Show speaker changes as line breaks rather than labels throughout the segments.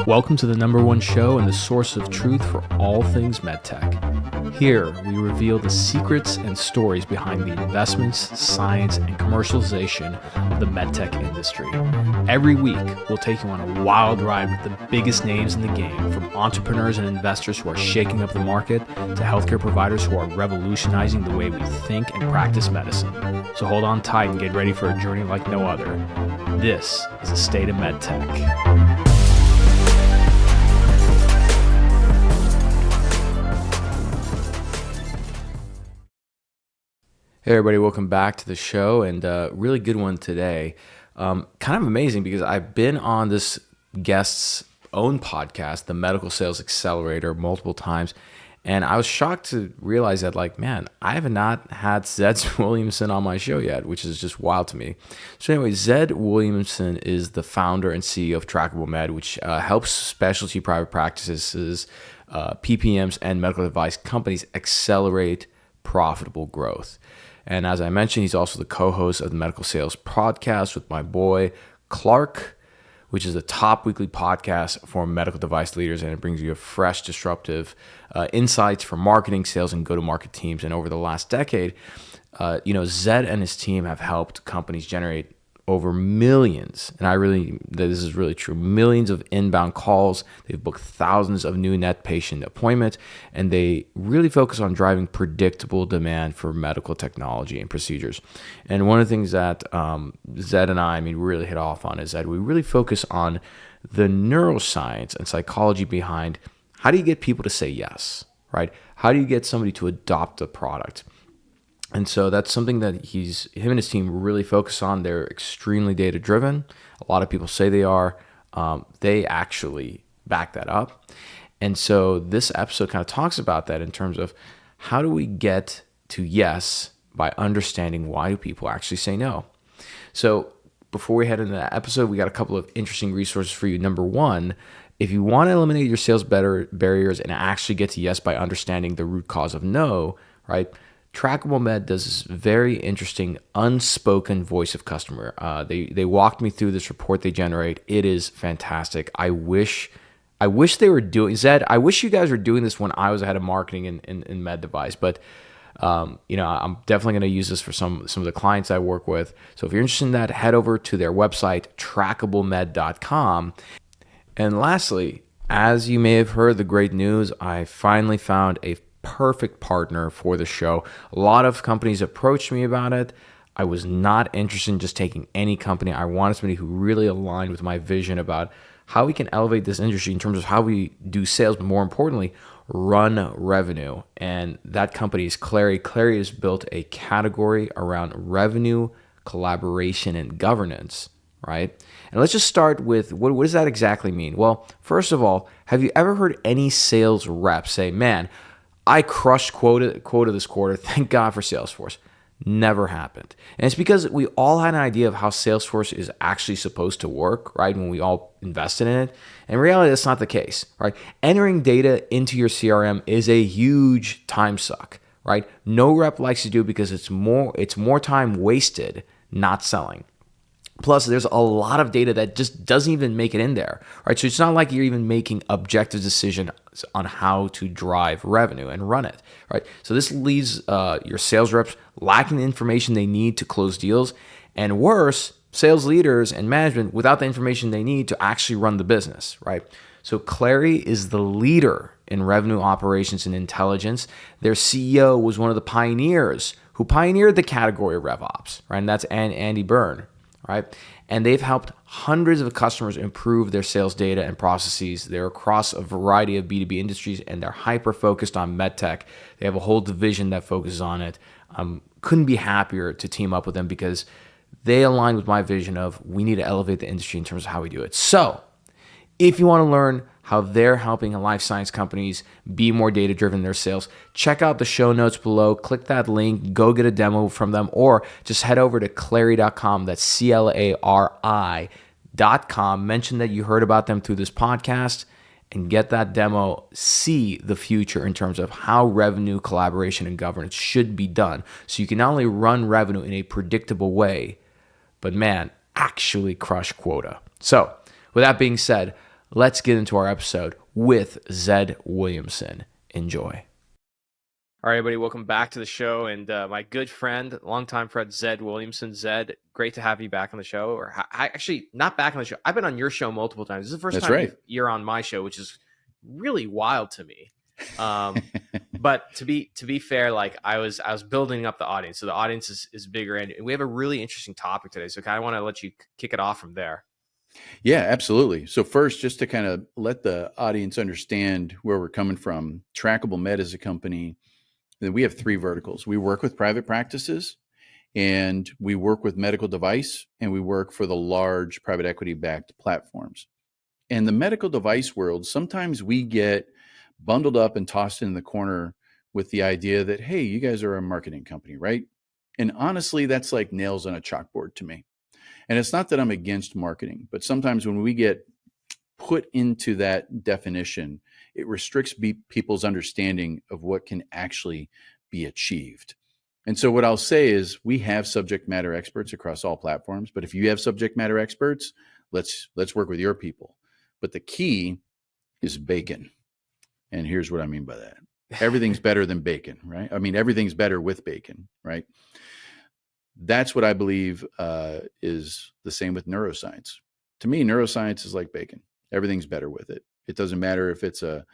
Welcome to the #1 show and the source of truth for all things MedTech. Here, we reveal the secrets and stories behind the investments, science, and commercialization of the MedTech industry. Every week, we'll take you on a wild ride with the biggest names in the game, from entrepreneurs and investors who are shaking up the market to healthcare providers who are revolutionizing the way we think and practice medicine. So hold on tight and get ready for a journey like no other. This is the State of MedTech. Hey everybody, welcome back to the show, and really good one today. Kind of amazing because I've been on this guest's own podcast, the Medical Sales Accelerator, multiple times, and I was shocked to realize that, I have not had Zed Williamson on my show yet, which is just wild to me. So anyway, Zed Williamson is the founder and CEO of TrackableMed, which helps specialty private practices, PPMs, and medical device companies accelerate profitable growth. And as I mentioned, he's also the co-host of the Medical Sales Podcast with my boy, Clark, which is a top weekly podcast for medical device leaders, and it brings you a fresh, disruptive insights for marketing, sales, and go-to-market teams. And over the last decade, Zed and his team have helped companies generate over millions, and this is really true, millions of inbound calls. They've booked thousands of new net patient appointments, and they really focus on driving predictable demand for medical technology and procedures. And one of the things that Zed and I really hit off on is that we really focus on the neuroscience and psychology behind how do you get people to say yes, right? How do you get somebody to adopt a product? And so that's something that him and his team really focus on. They're extremely data-driven. A lot of people say they are. They actually back that up. And so this episode kind of talks about that in terms of how do we get to yes by understanding why do people actually say no. So before we head into that episode, we got a couple of interesting resources for you. Number one, if you want to eliminate your sales barriers and actually get to yes by understanding the root cause of no, right? TrackableMed does this very interesting unspoken voice of customer. They walked me through this report they generate. It is fantastic. I wish they were doing, Zed, I wish you guys were doing this when I was head of marketing in med device, but I'm definitely going to use this for some of the clients I work with. So if you're interested in that, head over to their website, TrackableMed.com. And lastly, as you may have heard the great news, I finally found a perfect partner for the show. A lot of companies approached me about it. I was not interested in just taking any company. I wanted somebody who really aligned with my vision about how we can elevate this industry in terms of how we do sales, but more importantly, run revenue. And that company is Clary. Clary has built a category around revenue, collaboration, and governance, right? And let's just start with what does that exactly mean? Well, first of all, have you ever heard any sales rep say, man, I crushed quota this quarter. Thank God for Salesforce. Never happened. And it's because we all had an idea of how Salesforce is actually supposed to work, right? When we all invested in it. In reality, that's not the case, right? Entering data into your CRM is a huge time suck, right? No rep likes to do it because it's more time wasted not selling. Plus, there's a lot of data that just doesn't even make it in there, right? So it's not like you're even making objective decisions on how to drive revenue and run it, right? So this leaves your sales reps lacking the information they need to close deals, and worse, sales leaders and management without the information they need to actually run the business, right? So Clary is the leader in revenue operations and intelligence. Their CEO was one of the pioneers who pioneered the category of RevOps, right? And that's Andy Byrne. Right? And they've helped hundreds of customers improve their sales data and processes. They're across a variety of B2B industries, and they're hyper-focused on MedTech. They have a whole division that focuses on it. Couldn't be happier to team up with them because they align with my vision of we need to elevate the industry in terms of how we do it. So if you want to learn how they're helping life science companies be more data-driven in their sales, check out the show notes below. Click that link, go get a demo from them, or just head over to clary.com. That's CLARI.com. Mention that you heard about them through this podcast and get that demo. See the future in terms of how revenue, collaboration, and governance should be done. So you can not only run revenue in a predictable way, but man, actually crush quota. So with that being said, let's get into our episode with Zed Williamson. Enjoy. All right, everybody, welcome back to the show. And my good friend, longtime friend, Zed Williamson. Zed, great to have you back on the show. Or actually, not back on the show. I've been on your show multiple times. This is the first time
right.
you're on my show, which is really wild to me. But to be fair, like I was building up the audience, so the audience is bigger, and we have a really interesting topic today. So kind of want to let you kick it off from there.
Yeah, absolutely. So first, just to kind of let the audience understand where we're coming from, TrackableMed is a company. We have three verticals. We work with private practices, and we work with medical device, and we work for the large private equity backed platforms. In the medical device world, sometimes we get bundled up and tossed in the corner with the idea that, hey, you guys are a marketing company, right? And honestly, that's like nails on a chalkboard to me. And it's not that I'm against marketing, but sometimes when we get put into that definition, it restricts people's understanding of what can actually be achieved. And so what I'll say is we have subject matter experts across all platforms, but if you have subject matter experts, let's work with your people. But the key is bacon. And here's what I mean by that. Everything's better than bacon, right? I mean, everything's better with bacon, right? That's what I believe is the same with neuroscience. To me, neuroscience is like bacon. Everything's better with it. It doesn't matter if it's a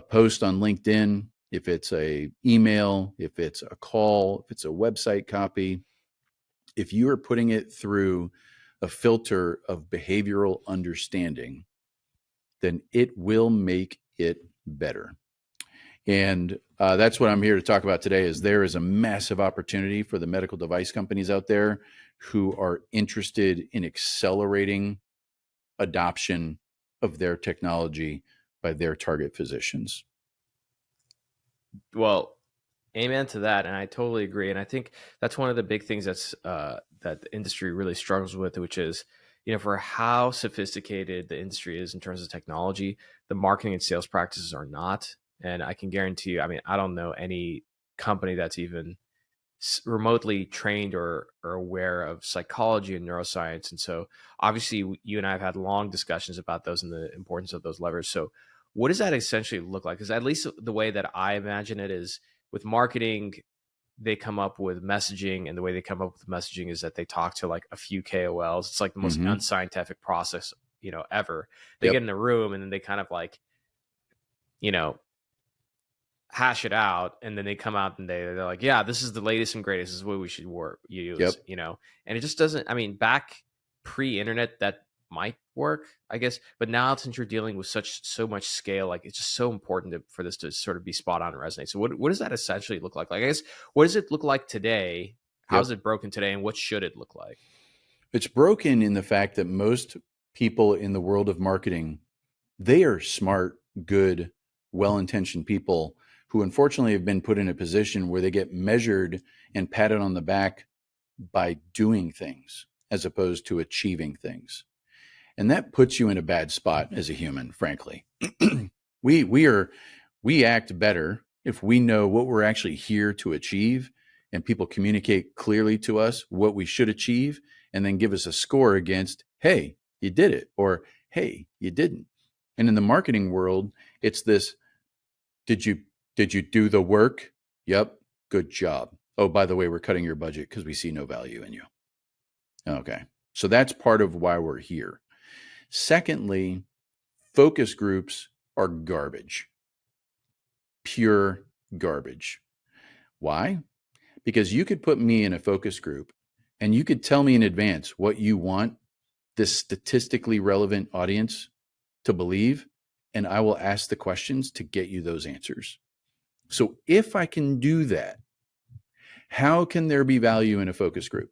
post on LinkedIn, if it's a email, if it's a call, if it's a website copy. If you are putting it through a filter of behavioral understanding, then it will make it better. And that's what I'm here to talk about today. Is there is a massive opportunity for the medical device companies out there who are interested in accelerating adoption of their technology by their target physicians.
Well, amen to that, and I totally agree. And I think that's one of the big things that the industry really struggles with, which is, for how sophisticated the industry is in terms of technology, the marketing and sales practices are not. And I can guarantee you, I mean, I don't know any company that's even remotely trained or aware of psychology and neuroscience. And so obviously you and I have had long discussions about those and the importance of those levers. So what does that essentially look like? Because at least the way that I imagine it is with marketing, they come up with messaging, and the way they come up with messaging is that they talk to like a few KOLs. It's like the most unscientific process, ever. They get in a room and then they kind of like, hash it out, and then they come out and they're like, yeah, this is the latest and greatest, this is what we should use. And it just doesn't, I mean, back pre-internet that might work, I guess, but now since you're dealing with so much scale, like it's just so important for this to sort of be spot on and resonate. So what does that essentially look like? Like, I guess, what does it look like today? How's it broken today, and what should it look like?
It's broken in the fact that most people in the world of marketing, they are smart, good, well-intentioned people who unfortunately have been put in a position where they get measured and patted on the back by doing things as opposed to achieving things. And that puts you in a bad spot as a human, frankly. We act better if we know what we're actually here to achieve, and people communicate clearly to us what we should achieve, and then give us a score against, hey, you did it, or hey, you didn't. And in the marketing world, it's this, did you do the work? Yep. Good job. Oh, by the way, we're cutting your budget because we see no value in you. Okay. So that's part of why we're here. Secondly, focus groups are garbage. Pure garbage. Why? Because you could put me in a focus group and you could tell me in advance what you want this statistically relevant audience to believe, and I will ask the questions to get you those answers. So if I can do that, how can there be value in a focus group?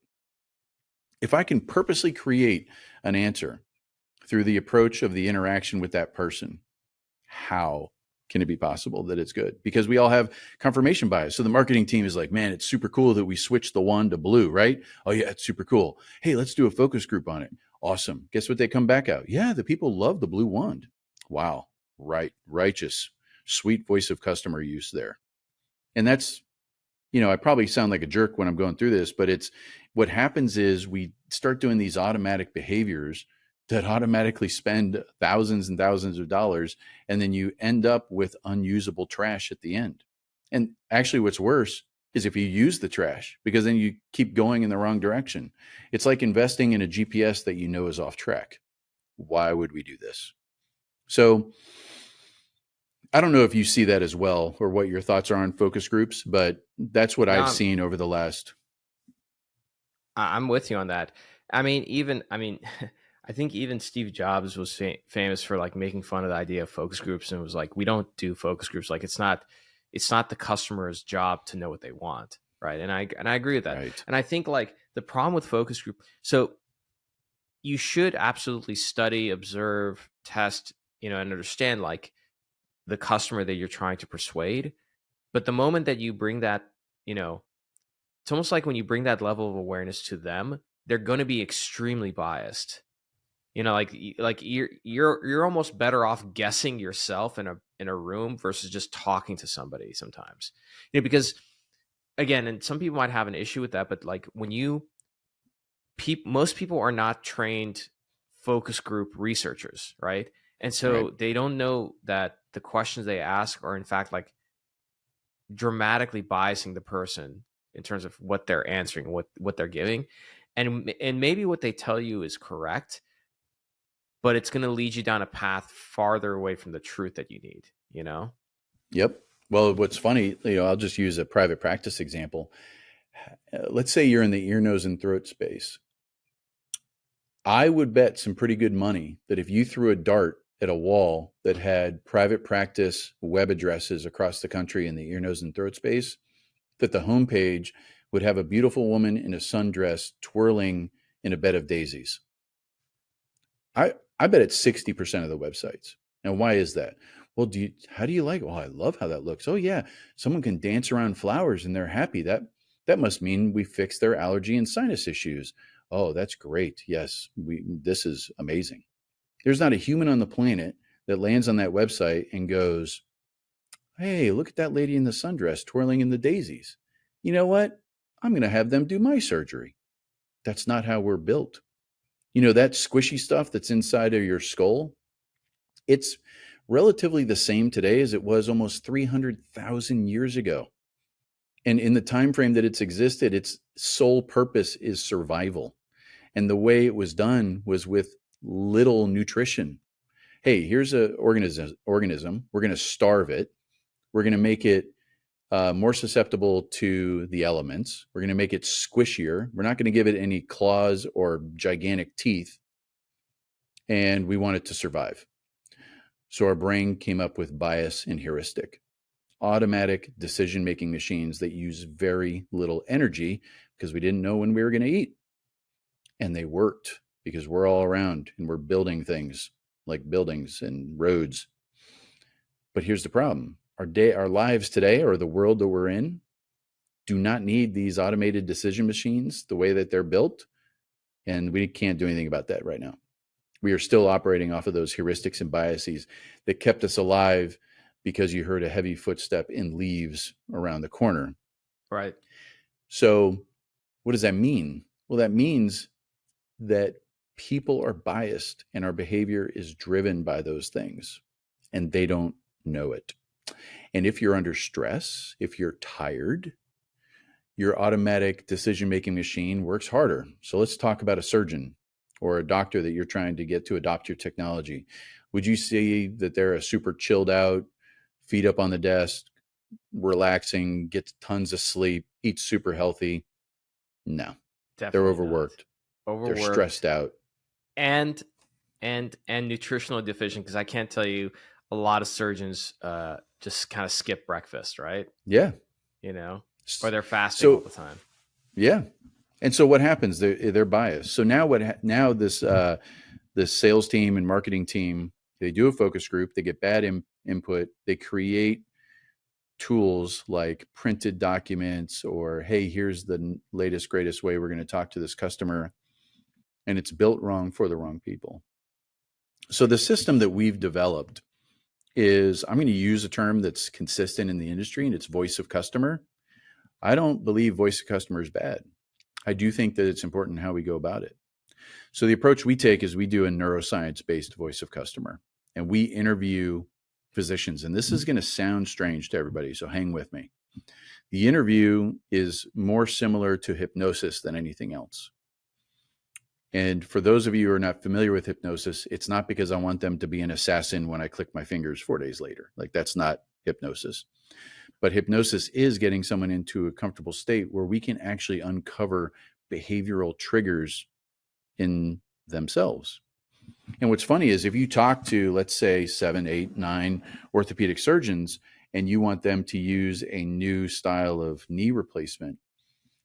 If I can purposely create an answer through the approach of the interaction with that person, how can it be possible that it's good? Because we all have confirmation bias. So the marketing team is like, man, it's super cool that we switched the wand to blue, right? Oh yeah, it's super cool. Hey, let's do a focus group on it. Awesome. Guess what they come back out? Yeah, the people love the blue wand. Wow. Right. Righteous. Sweet voice of customer use there. And that's, I probably sound like a jerk when I'm going through this, but it's what happens is we start doing these automatic behaviors that automatically spend thousands and thousands of dollars, and then you end up with unusable trash at the end. And actually, what's worse is if you use the trash, because then you keep going in the wrong direction. It's like investing in a GPS that you know is off track. Why would we do this? So I don't know if you see that as well, or what your thoughts are on focus groups, but that's what I've
No,
seen over the last.
I'm with you on that. I mean, I think even Steve Jobs was famous for like making fun of the idea of focus groups, and was like, we don't do focus groups. Like it's not the customer's job to know what they want, right? And I agree with that.
Right.
And I think like the problem with focus group, so you should absolutely study, observe, test, and understand like the customer that you're trying to persuade. But the moment that you bring that, it's almost like when you bring that level of awareness to them, they're going to be extremely biased. Like you're almost better off guessing yourself in a room versus just talking to somebody sometimes. Because again, and some people might have an issue with that, but like when most people are not trained focus group researchers, right? And so
Right.
they don't know that the questions they ask are in fact like dramatically biasing the person in terms of what they're answering, what they're giving. And maybe what they tell you is correct, but it's going to lead you down a path farther away from the truth that you need.
Yep. Well, what's funny, I'll just use a private practice example. Let's say you're in the ear, nose, and throat space. I would bet some pretty good money that if you threw a dart at a wall that had private practice web addresses across the country in the ear, nose, and throat space, that the homepage would have a beautiful woman in a sundress twirling in a bed of daisies. I bet it's 60% of the websites. Now, why is that? Well, how do you like? Oh, I love how that looks. Oh yeah, someone can dance around flowers and they're happy. That must mean we fixed their allergy and sinus issues. Oh, that's great. Yes, this is amazing. There's not a human on the planet that lands on that website and goes, "Hey, look at that lady in the sundress twirling in the daisies. You know what? I'm going to have them do my surgery." That's not how we're built. That squishy stuff that's inside of your skull, it's relatively the same today as it was almost 300,000 years ago. And in the time frame that it's existed, its sole purpose is survival. And the way it was done was with little nutrition. Hey, here's an organism. We're going to starve it. We're going to make it more susceptible to the elements. We're going to make it squishier. We're not going to give it any claws or gigantic teeth. And we want it to survive. So our brain came up with bias and heuristic, automatic decision-making machines that use very little energy because we didn't know when we were going to eat. And they worked because we're all around and we're building things like buildings and roads. But here's the problem. Our lives today, or the world that we're in, do not need these automated decision machines the way that they're built. And we can't do anything about that right now. We are still operating off of those heuristics and biases that kept us alive because you heard a heavy footstep in leaves around the corner.
Right.
So what does that mean? Well, that means that people are biased and our behavior is driven by those things, and they don't know it. And if you're under stress, if you're tired, your automatic decision-making machine works harder. So let's talk about a surgeon or a doctor that you're trying to get to adopt your technology. Would you see that they're a super chilled out, feet up on the desk, relaxing, get tons of sleep, eat super healthy? No.
Definitely
They're
not.
overworked. They're stressed out.
And nutritional deficient, because I can't tell you, a lot of surgeons just kind of skip breakfast, right?
Yeah.
Or they're fasting all the time.
Yeah. And so what happens? They're biased. So now this sales team and marketing team, they do a focus group, they get bad input, they create tools like printed documents, or, hey, here's the latest, greatest way we're going to talk to this customer. And it's built wrong for the wrong people. So the system that we've developed is, I'm going to use a term that's consistent in the industry, and it's voice of customer. I don't believe voice of customer is bad. I do think that it's important how we go about it. So the approach we take is we do a neuroscience-based voice of customer, and we interview physicians. And this is going to sound strange to everybody, so hang with me. The interview is more similar to hypnosis than anything else. And for those of you who are not familiar with hypnosis, it's not because I want them to be an assassin when I click my fingers 4 days later. Like, that's not hypnosis. But hypnosis is getting someone into a comfortable state where we can actually uncover behavioral triggers in themselves. And what's funny is if you talk to, let's say, 7, 8, 9 orthopedic surgeons, and you want them to use a new style of knee replacement,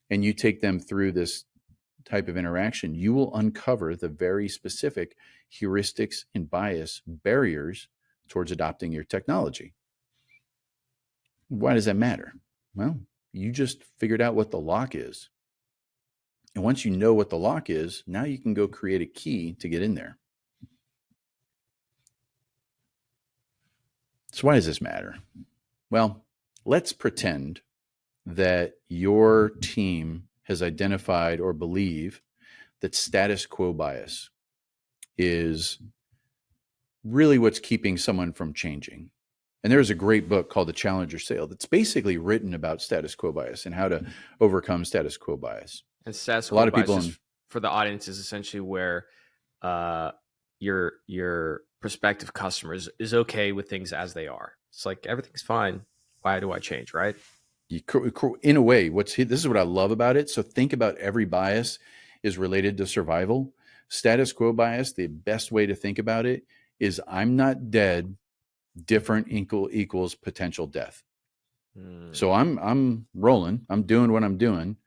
and you take them through this type of interaction, you will uncover the very specific heuristics and bias barriers towards adopting your technology. Why does that matter? Well, you just figured out what the lock is. And once you know what the lock is, now you can go create a key to get in there. So why does this matter? Well, let's pretend that your team has identified or believe that status quo bias is really what's keeping someone from changing. And there's a great book called The Challenger Sale that's basically written about status quo bias and how to overcome status quo bias.
And status quo bias for the audience is essentially where your prospective customers is okay with things as they are. It's like, everything's fine. Why do I change, right?
In a way, this is what I love about it. So think about every bias is related to survival. Status quo bias, the best way to think about it is I'm not dead, different equals potential death. So I'm rolling. I'm doing what I'm doing.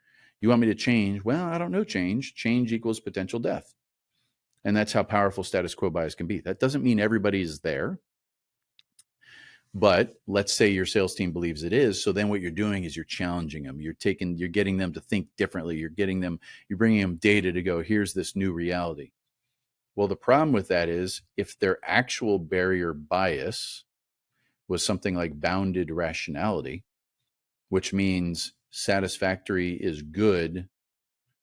You want me to change? Well, I don't know. Change equals potential death. And that's how powerful status quo bias can be. That doesn't mean everybody is there. But let's say your sales team believes it is. So then what you're doing is you're challenging them. You're getting them to think differently. You're bringing them data to go, here's this new reality. Well, the problem with that is if their actual barrier bias was something like bounded rationality, which means satisfactory is good,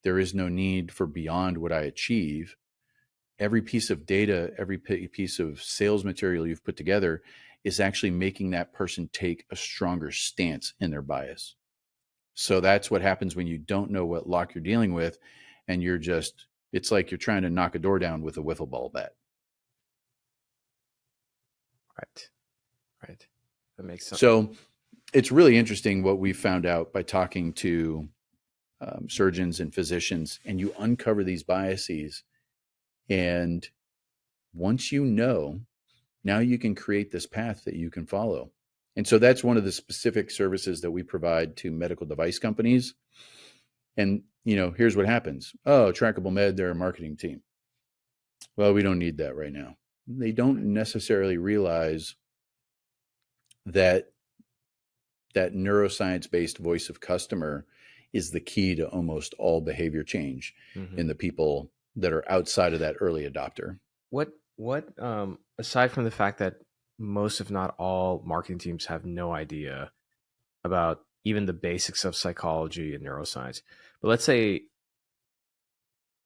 there is no need for beyond what I achieve. Every piece of data, every piece of sales material you've put together is actually making that person take a stronger stance in their bias. So that's what happens when you don't know what lock you're dealing with, and it's like you're trying to knock a door down with a wiffle ball bat.
Right. That makes sense.
So it's really interesting what we found out by talking to surgeons and physicians, and you uncover these biases. And once you know, now you can create this path that you can follow. And so that's one of the specific services that we provide to medical device companies. And, here's what happens. Oh, TrackableMed, they're a marketing team. Well, we don't need that right now. They don't necessarily realize that neuroscience-based voice of customer is the key to almost all behavior change in the people that are outside of that early adopter.
What aside from the fact that most, if not all, marketing teams have no idea about even the basics of psychology and neuroscience, but let's say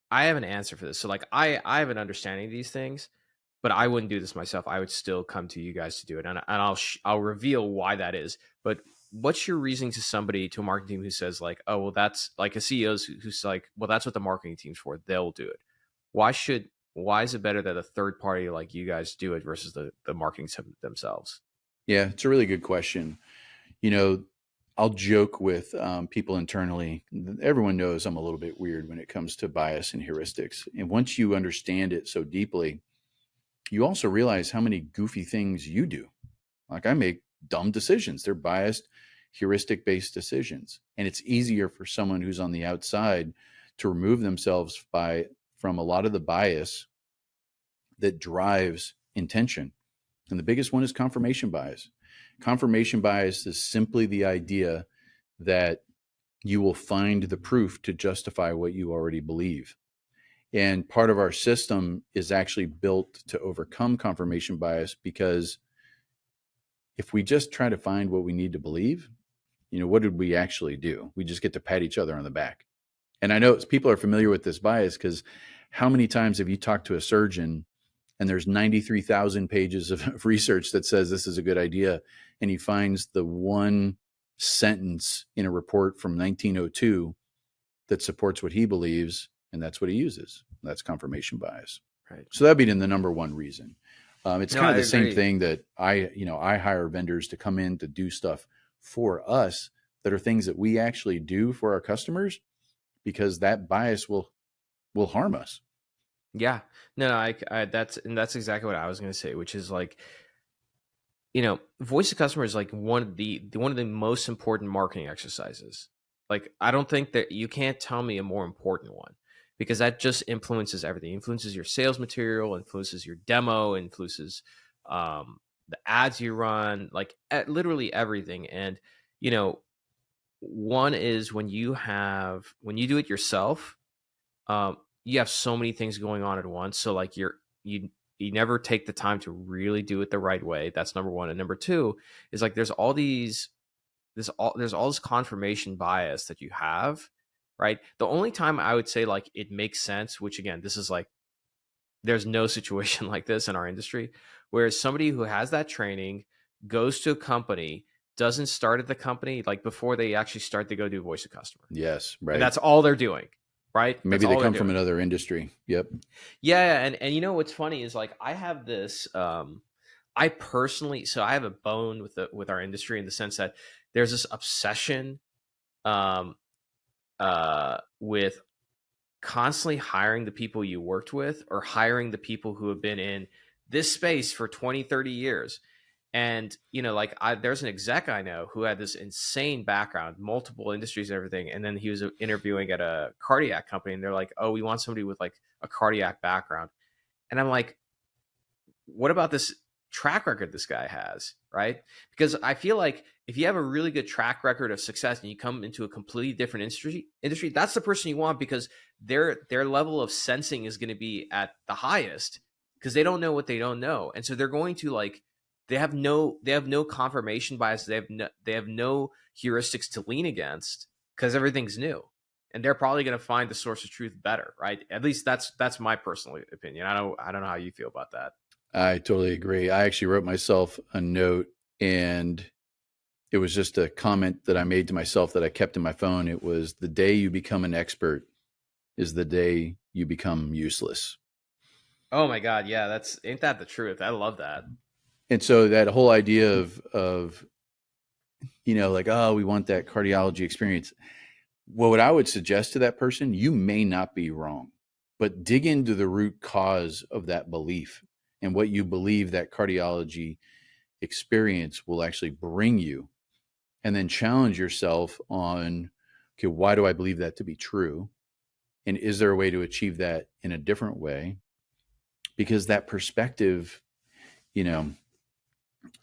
I have an answer for this. So like I have an understanding of these things, but I wouldn't do this myself. I would still come to you guys to do it, and I'll reveal why that is. But what's your reasoning to a marketing team who says like, oh, well, that's like a CEO who's like, well, that's what the marketing team's for. They'll do it. Why is it better that a third party like you guys do it versus the marketing team themselves?
Yeah, it's a really good question. I'll joke with people internally. Everyone knows I'm a little bit weird when it comes to bias and heuristics. And once you understand it so deeply, you also realize how many goofy things you do. Like I make dumb decisions. They're biased, heuristic-based decisions. And it's easier for someone who's on the outside to remove themselves from a lot of the bias that drives intention. And the biggest one is confirmation bias. Confirmation bias is simply the idea that you will find the proof to justify what you already believe. And part of our system is actually built to overcome confirmation bias, because if we just try to find what we need to believe, what did we actually do? We just get to pat each other on the back. And I know people are familiar with this bias because How many times have you talked to a surgeon and there's 93,000 pages of research that says this is a good idea, and he finds the one sentence in a report from 1902 that supports what he believes, and that's what he uses? That's confirmation bias.
Right.
So that'd be the number one reason. It's kind of the same
agree.
thing that I hire vendors to come in to do stuff for us that are things that we actually do for our customers, because that bias will harm us.
Yeah, no, that's exactly what I was going to say, which is like, voice of customer is like one of the most important marketing exercises. Like, I don't think that you can't tell me a more important one, because that just influences everything. It influences your sales material, influences your demo, influences the ads you run, like literally everything. And one is when you do it yourself. You have so many things going on at once. So like you never take the time to really do it the right way. That's number one. And number two is like there's all this confirmation bias that you have, right? The only time I would say like it makes sense, which again, this is like there's no situation like this in our industry, where somebody who has that training goes to a company, doesn't start at the company, like before they actually start, they go do voice of customer.
Yes, right.
And that's all they're doing. Right?
Maybe they come from another industry. Yep.
Yeah. And what's funny is like, I have this, I have a bone with our industry in the sense that there's this obsession, with constantly hiring the people you worked with, or hiring the people who have been in this space for 20, 30 years. And, there's an exec I know who had this insane background, multiple industries and everything. And then he was interviewing at a cardiac company, and they're like, oh, we want somebody with like a cardiac background. And I'm like, what about this track record this guy has? Right? Because I feel like if you have a really good track record of success and you come into a completely different industry, that's the person you want, because their level of sensing is going to be at the highest, because they don't know what they don't know. And so they're going to like, they have no confirmation bias. They have no heuristics to lean against, because everything's new, and they're probably going to find the source of truth better, right? At least that's my personal opinion. I don't know how you feel about that.
I totally agree. I actually wrote myself a note, and it was just a comment that I made to myself that I kept in my phone. It was, the day you become an expert is the day you become useless.
Oh my God. Yeah. Ain't that the truth? I love that.
And so that whole idea of like, oh, we want that cardiology experience. Well, what I would suggest to that person, you may not be wrong, but dig into the root cause of that belief and what you believe that cardiology experience will actually bring you. And then challenge yourself on, okay, why do I believe that to be true? And is there a way to achieve that in a different way? Because that perspective,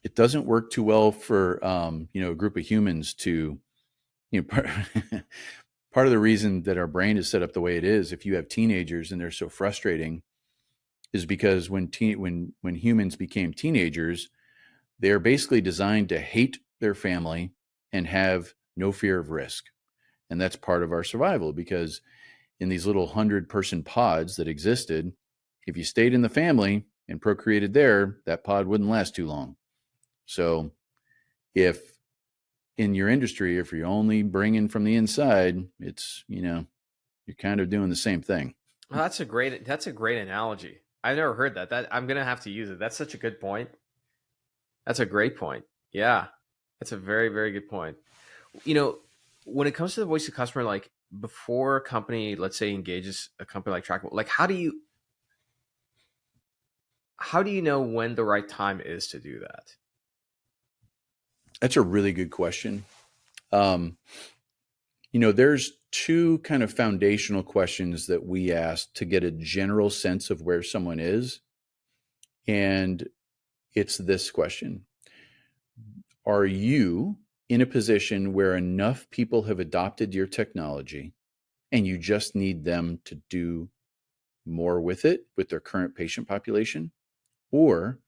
it doesn't work too well for, a group of humans to, part of the reason that our brain is set up the way it is, if you have teenagers and they're so frustrating, is because when humans became teenagers, they're basically designed to hate their family and have no fear of risk. And that's part of our survival, because in these little 100-person pods that existed, if you stayed in the family and procreated there, that pod wouldn't last too long. So if in your industry, if you're only bringing from the inside, it's, you're kind of doing the same thing.
Well, that's a great analogy. I've never heard that. I'm going to have to use it. That's such a good point. That's a great point. Yeah. That's a very, very good point. When it comes to the voice of customer, like before a company, let's say, engages a company like Trackable, like how do you know when the right time is to do that?
That's a really good question. There's two kind of foundational questions that we ask to get a general sense of where someone is. And it's this question: are you in a position where enough people have adopted your technology and you just need them to do more with it with their current patient population? Or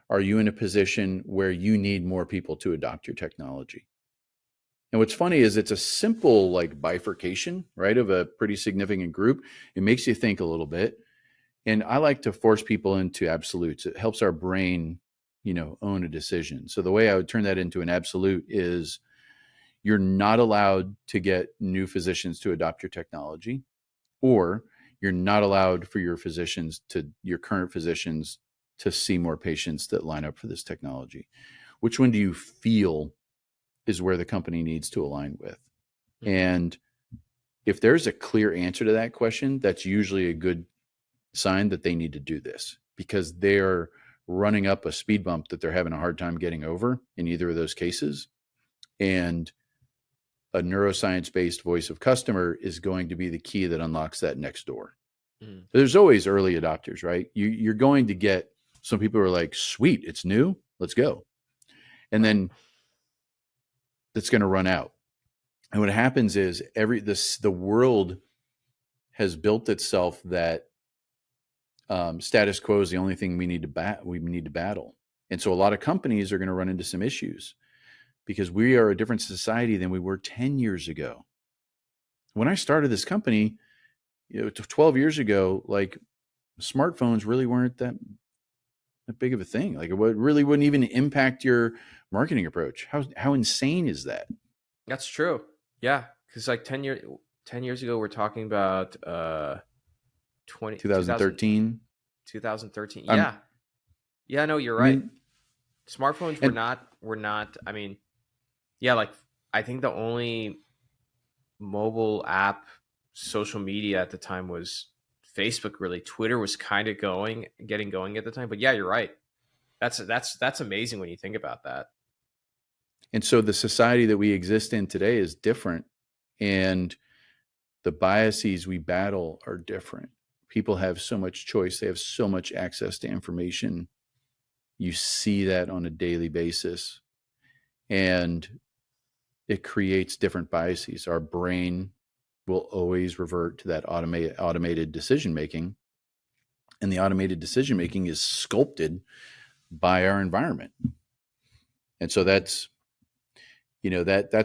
are you in a position where you need more people to adopt your technology? And what's funny is it's a simple like bifurcation, right, of a pretty significant group. It makes you think a little bit. And I like to force people into absolutes. It helps our brain, own a decision. So the way I would turn that into an absolute is you're not allowed to get new physicians to adopt your technology, or you're not allowed for your current physicians to see more patients that line up for this technology. Which one do you feel is where the company needs to align with? Mm-hmm. And if there's a clear answer to that question, that's usually a good sign that they need to do this, because they're running up a speed bump that they're having a hard time getting over in either of those cases. And a neuroscience-based voice of customer is going to be the key that unlocks that next door. Mm. There's always early adopters, right? You're going to get some people who are like, sweet, it's new, let's go. And then that's going to run out. And what happens is the world has built itself that status quo is the only thing we need to battle. And so a lot of companies are going to run into some issues because we are a different society than we were 10 years ago. When I started this company, 12 years ago, like smartphones really weren't that big of a thing. Like it really wouldn't even impact your marketing approach. How insane is that?
That's true. Yeah. Cause like 10 years ago, we're talking about
2013.
2013. Yeah. Yeah, no, you're right. Smartphones were not, I mean, yeah, like I think the only mobile app social media at the time was Facebook, really. Twitter was kind of getting going at the time. But yeah, you're right. That's amazing when you think about that.
And so the society that we exist in today is different, and the biases we battle are different. People have so much choice. They have so much access to information. You see that on a daily basis, and it creates different biases. Our brain will always revert to that automated decision-making, and the automated decision-making is sculpted by our environment. And so that's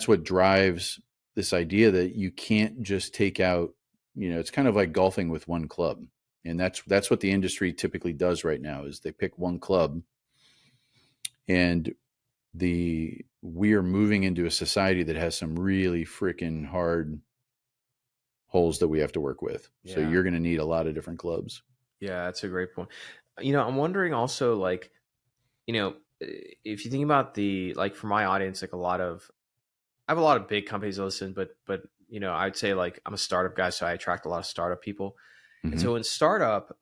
what drives this idea that you can't just take out, it's kind of like golfing with one club. And that's what the industry typically does right now, is they pick one club, and we are moving into a society that has some really freaking hard holes that we have to work with. Yeah. So you're going to need a lot of different clubs.
Yeah, that's a great point. I'm wondering also, like, if you think about for my audience, like I have a lot of big companies to listen, but I'd say like I'm a startup guy, so I attract a lot of startup people. Mm-hmm. And so in startup,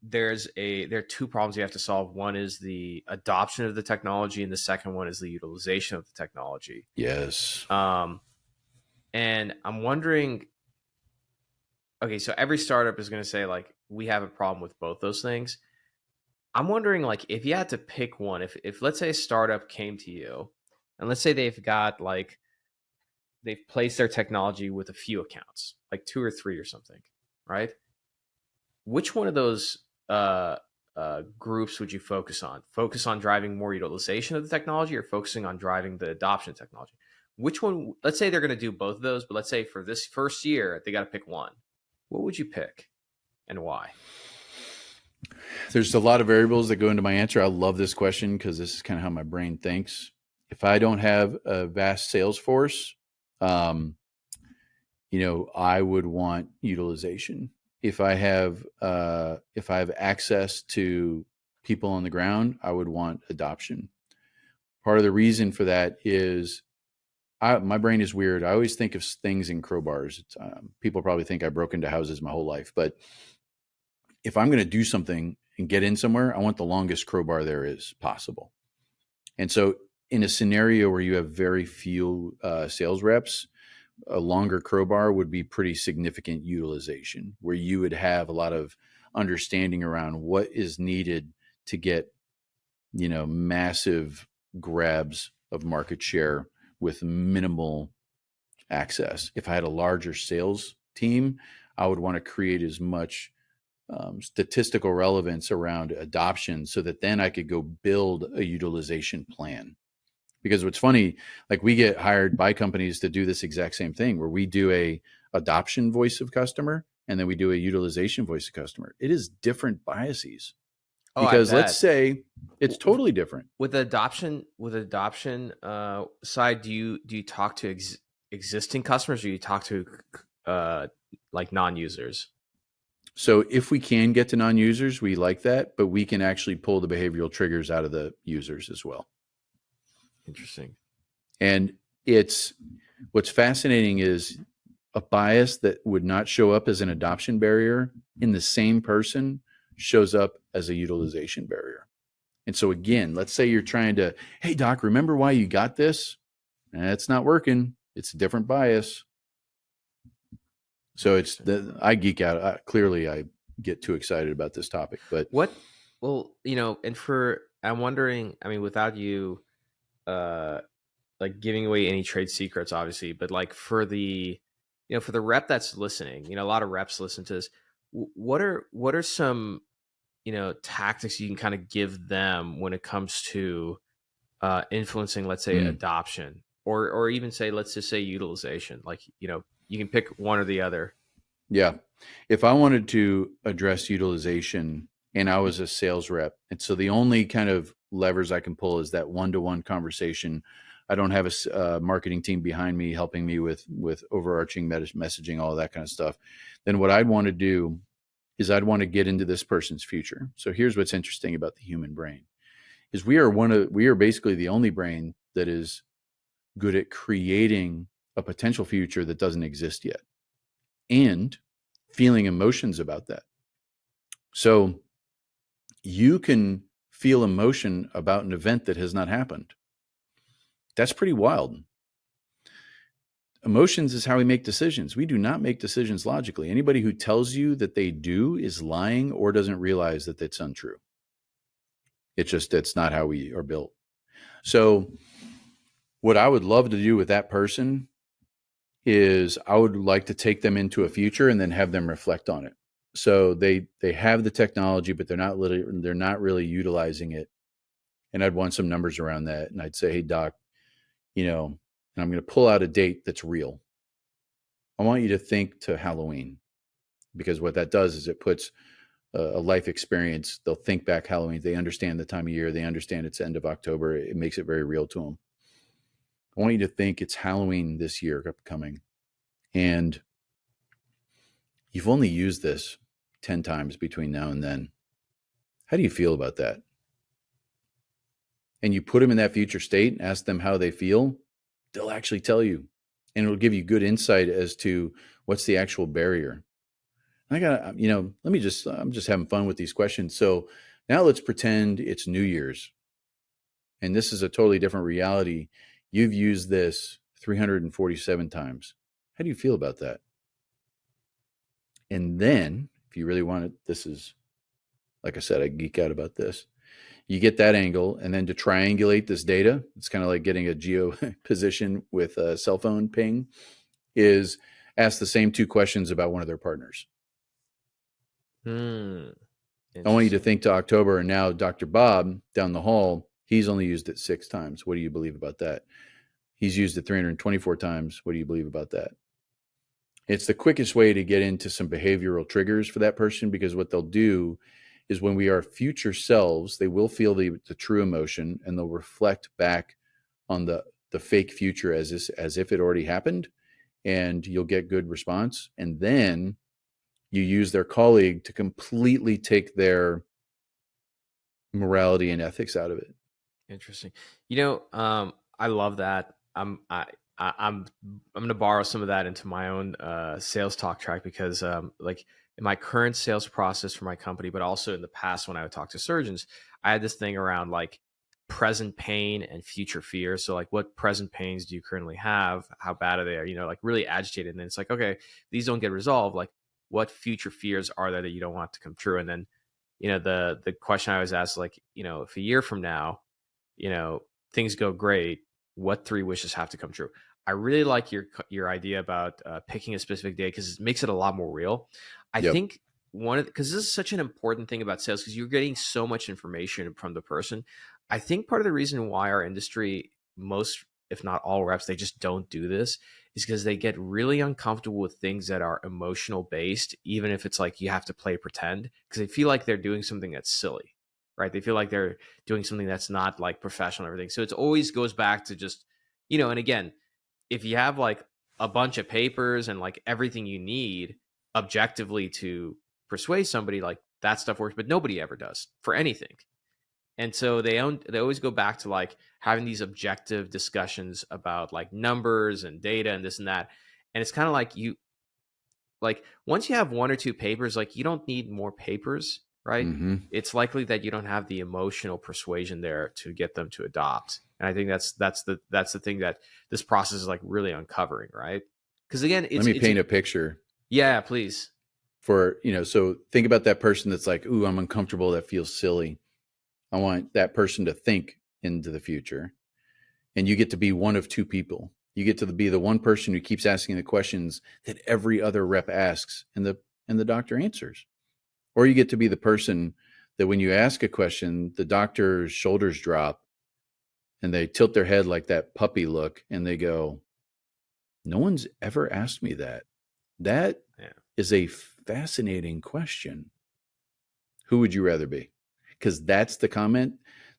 there are two problems you have to solve. One is the adoption of the technology, and the second one is the utilization of the technology.
Yes.
And I'm wondering, okay, so every startup is going to say like, we have a problem with both those things. I'm wondering, like, if you had to pick one, if let's say a startup came to you, and let's say they've placed their technology with a few accounts, like 2 or 3 or something, right? Which one of those groups would you focus on? Focus on driving more utilization of the technology, or focusing on driving the adoption of technology? Which one? Let's say they're going to do both of those, but let's say for this first year, they got to pick one. What would you pick, and why?
There's a lot of variables that go into my answer. I love this question because this is kind of how my brain thinks. If I don't have a vast sales force, I would want utilization. If I have access to people on the ground, I would want adoption. Part of the reason for that is my brain is weird. I always think of things in crowbars. People probably think I broke into houses my whole life, but if I'm going to do something and get in somewhere, I want the longest crowbar there is possible. And so in a scenario where you have very few sales reps, a longer crowbar would be pretty significant utilization, where you would have a lot of understanding around what is needed to get, massive grabs of market share with minimal access. If I had a larger sales team, I would want to create as much statistical relevance around adoption so that then I could go build a utilization plan. Because what's funny, like we get hired by companies to do this exact same thing where we do a adoption voice of customer and then we do a utilization voice of customer. It is different biases.
Oh, I
Because let's
bet.
say it's totally different.
With the adoption side, do you talk to existing customers, or do you talk to like non-users?
So if we can get to non-users, we like that, but we can actually pull the behavioral triggers out of the users as well.
Interesting.
And what's fascinating is a bias that would not show up as an adoption barrier in the same person shows up as a utilization barrier. And so again, let's say you're trying to, hey doc, remember why you got this? And it's not working. It's a different bias. So I geek out. Clearly I get too excited about this topic, but
I'm wondering, I mean, without you, like giving away any trade secrets, obviously, but like for the rep that's listening, a lot of reps listen to this. What are some, tactics you can kind of give them when it comes to influencing, let's say, adoption, or even say, let's just say utilization, like, you can pick one or the other.
Yeah. If I wanted to address utilization and I was a sales rep, and so the only kind of levers I can pull is that one-to-one conversation. I don't have a marketing team behind me helping me with overarching messaging, all of that kind of stuff. Then what I'd want to do is I'd want to get into this person's future. So here's what's interesting about the human brain is we are basically the only brain that is good at creating a potential future that doesn't exist yet and feeling emotions about that. So you can feel emotion about an event that has not happened. That's pretty wild. Emotions is how we make decisions. We do not make decisions logically. Anybody who tells you that they do is lying or doesn't realize that it's untrue. That's not how we are built. So what I would love to do with that person is I would like to take them into a future and then have them reflect on it. So they have the technology, but they're not really utilizing it. And I'd want some numbers around that. And I'd say, hey, doc, and I'm going to pull out a date that's real. I want you to think to Halloween, because what that does is it puts a life experience. They'll think back Halloween. They understand the time of year. They understand it's end of October. It makes it very real to them. I want you to think it's Halloween this year upcoming. And you've only used this 10 times between now and then. How do you feel about that? And you put them in that future state and ask them how they feel, they'll actually tell you. And it'll give you good insight as to what's the actual barrier. I'm just having fun with these questions. So now let's pretend it's New Year's. And this is a totally different reality. You've used this 347 times. How do you feel about that? And then, if you really want it, this is, like I said, I geek out about this. You get that angle, and then to triangulate this data, it's kind of like getting a geo position with a cell phone ping, is ask the same two questions about one of their partners. I want you to think to October, and now Dr. Bob down the hall, he's only used it 6 times. What do you believe about that? He's used it 324 times. What do you believe about that? It's the quickest way to get into some behavioral triggers for that person, because what they'll do is when we are future selves, they will feel the true emotion and they'll reflect back on the fake future as if it already happened, and you'll get good response. And then you use their colleague to completely take their morality and ethics out of it.
Interesting. I love that. I'm going to borrow some of that into my own sales talk track, because like in my current sales process for my company, but also in the past when I would talk to surgeons, I had this thing around like present pain and future fear. So like, what present pains do you currently have? How bad are they? Like really agitated. And then it's like, okay, these don't get resolved. Like, what future fears are there that you don't want to come true? And then, the question I always ask, like, if a year from now, things go great, what 3 wishes have to come true? I really like your idea about picking a specific day, because it makes it a lot more real. I think because this is such an important thing about sales, because you're getting so much information from the person. I think part of the reason why our industry most, if not all reps, they just don't do this, is because they get really uncomfortable with things that are emotional based, even if it's like you have to play pretend, because they feel like they're doing something that's silly, right? They feel like they're doing something that's not like professional and everything. So it always goes back to just, and again, if you have like a bunch of papers and like everything you need objectively to persuade somebody, like that stuff works, but nobody ever does for anything. And so they always go back to like having these objective discussions about like numbers and data and this and that. And it's kind of like once you have one or two papers, like you don't need more papers, right?
Mm-hmm.
It's likely that you don't have the emotional persuasion there to get them to adopt. And I think that's the thing that this process is like really uncovering, right? Because again,
let me paint a picture.
Yeah, please.
For, so think about that person that's like, ooh, I'm uncomfortable. That feels silly. I want that person to think into the future. And you get to be one of two people. You get to be the one person who keeps asking the questions that every other rep asks and the doctor answers. Or you get to be the person that when you ask a question, the doctor's shoulders drop and they tilt their head like that puppy look and they go, no one's ever asked me that. That is a fascinating question. Who would you rather be? Because that's the comment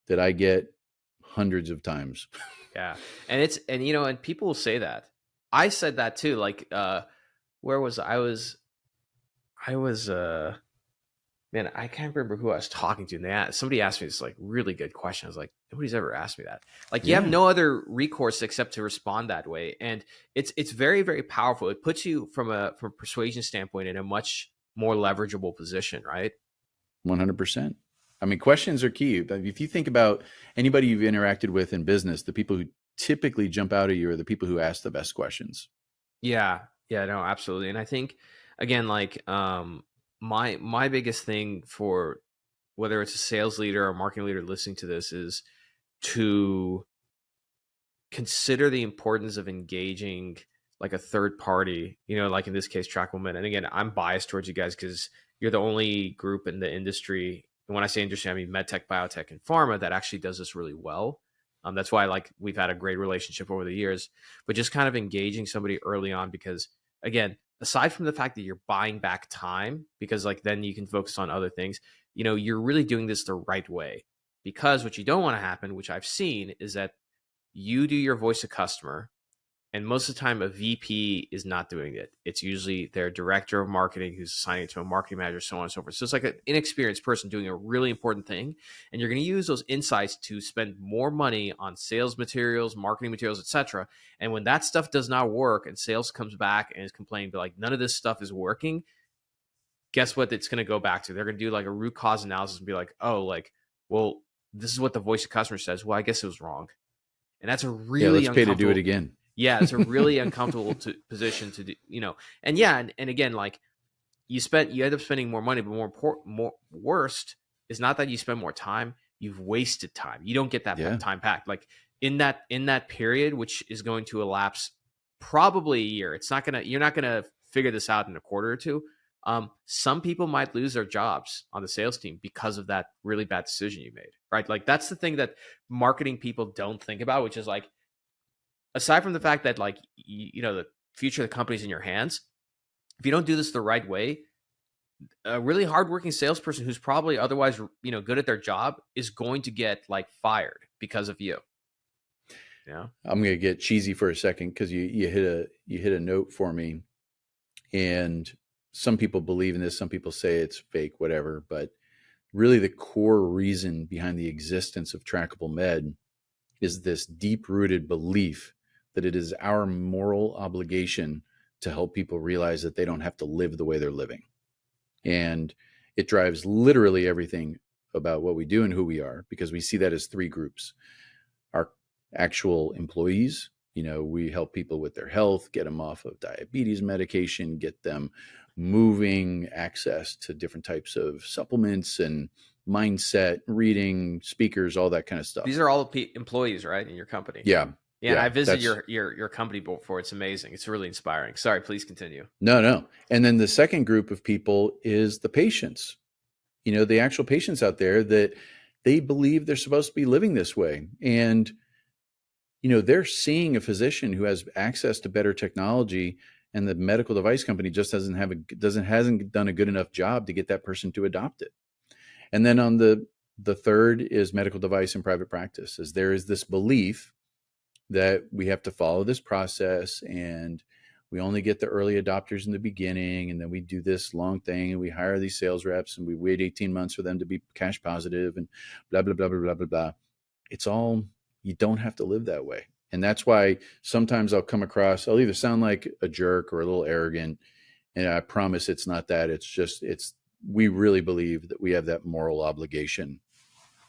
that I get hundreds of times.
Yeah. And people will say that. I said that too. Like, where was I was, man, I can't remember who I was talking to. And somebody asked me this like really good question. I was like, nobody's ever asked me that. Like, you have no other recourse except to respond that way. And it's very, very powerful. It puts you from a persuasion standpoint in a much more leverageable position, right?
100%. I mean, questions are key. If you think about anybody you've interacted with in business, the people who typically jump out at you are the people who ask the best questions.
Yeah. Yeah, no, absolutely. And I think, again, like my biggest thing for whether it's a sales leader or a marketing leader listening to this is to consider the importance of engaging like a third party, like in this case, TrackableMed. And again, I'm biased towards you guys because you're the only group in the industry. And when I say industry, I mean medtech, biotech, and pharma that actually does this really well. That's why we've had a great relationship over the years, but just kind of engaging somebody early on, because again, aside from the fact that you're buying back time, because like then you can focus on other things, you're really doing this the right way. Because what you don't want to happen, which I've seen, is that you do your voice of customer, and most of the time a VP is not doing it. It's usually their director of marketing who's assigning it to a marketing manager, so on and so forth. So it's like an inexperienced person doing a really important thing. And you're going to use those insights to spend more money on sales materials, marketing materials, etc. And when that stuff does not work and sales comes back and is complaining, but like none of this stuff is working, guess what it's going to go back to? They're going to do like a root cause analysis and be like, oh, like, well, this is what the voice of customer says. Well, I guess it was wrong. And that's a really
let's pay to do it again.
Yeah, it's a really uncomfortable position to do, and and again, like you end up spending more money, but worst is not that you spend more time, you've wasted time. You don't get that time back. Like in that period, which is going to elapse probably a year. You're not gonna figure this out in a quarter or two. Some people might lose their jobs on the sales team because of that really bad decision you made, right? Like that's the thing that marketing people don't think about, which is like, aside from the fact that like, the future of the company's in your hands, if you don't do this the right way, a really hardworking salesperson who's probably otherwise, good at their job is going to get like fired because of you. Yeah.
I'm going to get cheesy for a second because you hit a note for me, and some people believe in this, some people say it's fake, whatever. But really, the core reason behind the existence of TrackableMed is this deep-rooted belief that it is our moral obligation to help people realize that they don't have to live the way they're living. And it drives literally everything about what we do and who we are, because we see that as three groups. Our actual employees, we help people with their health, get them off of diabetes medication, get them moving, access to different types of supplements and mindset, reading, speakers, all that kind of stuff.
These are all employees, right, in your company?
Yeah.
Yeah, I visited your company before. It's amazing. It's really inspiring. Sorry, please continue.
No. And then the second group of people is the patients. The actual patients out there that they believe they're supposed to be living this way. And they're seeing a physician who has access to better technology, and the medical device company just hasn't done a good enough job to get that person to adopt it. And then on the third is medical device and private practice. Is there is this belief that we have to follow this process, and we only get the early adopters in the beginning, and then we do this long thing, and we hire these sales reps, and we wait 18 months for them to be cash positive, and blah, blah, blah, blah, blah, blah, blah. It's all, you don't have to live that way. And that's why sometimes I'll either sound like a jerk or a little arrogant, and I promise it's not that. We really believe that we have that moral obligation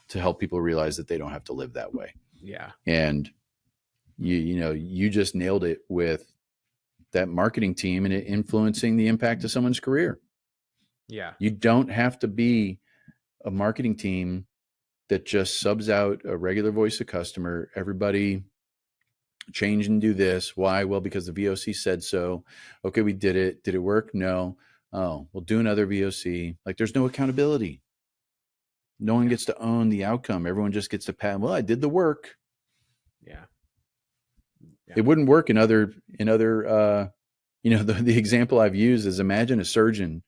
to help people realize that they don't have to live that way.
Yeah.
And you just nailed it with that marketing team and it influencing the impact of someone's career.
Yeah.
You don't have to be a marketing team that just subs out a regular voice of customer. Everybody change and do this. Why? Well, because the VOC said so. Okay, we did it. Did it work? No. Oh, we'll do another VOC. Like, there's no accountability. No one gets to own the outcome. Everyone just gets to pat. Well, I did the work.
Yeah.
It wouldn't work in other, the example I've used is, imagine a surgeon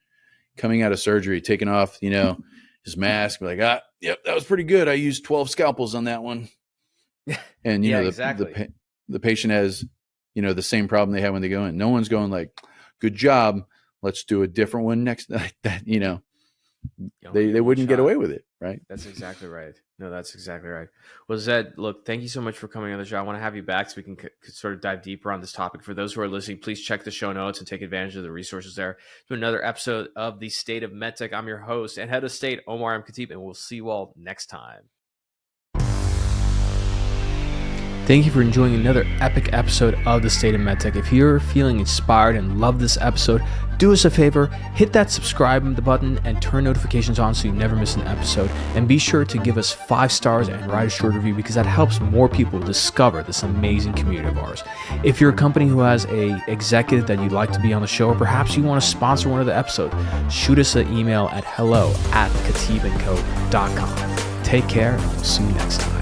coming out of surgery, taking off, his mask, like, yep, that was pretty good. I used 12 scalpels on that one. And,
exactly.
The patient has, the same problem they had when they go in. No one's going like, good job. Let's do a different one next. That, they wouldn't get away with it. Right.
That's exactly right. No, that's exactly right. Well, Zed, look, thank you so much for coming on the show. I want to have you back so we can sort of dive deeper on this topic. For those who are listening, please check the show notes and take advantage of the resources there. To another episode of the State of MedTech. I'm your host and head of state, Omar Khateeb, and we'll see you all next time. Thank you for enjoying another epic episode of the State of MedTech. If you're feeling inspired and love this episode, do us a favor, hit that subscribe button and turn notifications on so you never miss an episode. And be sure to give us 5 stars and write a short review, because that helps more people discover this amazing community of ours. If you're a company who has an executive that you'd like to be on the show, or perhaps you want to sponsor one of the episodes, shoot us an email at hello@khateebandco.com. Take care, and we'll see you next time.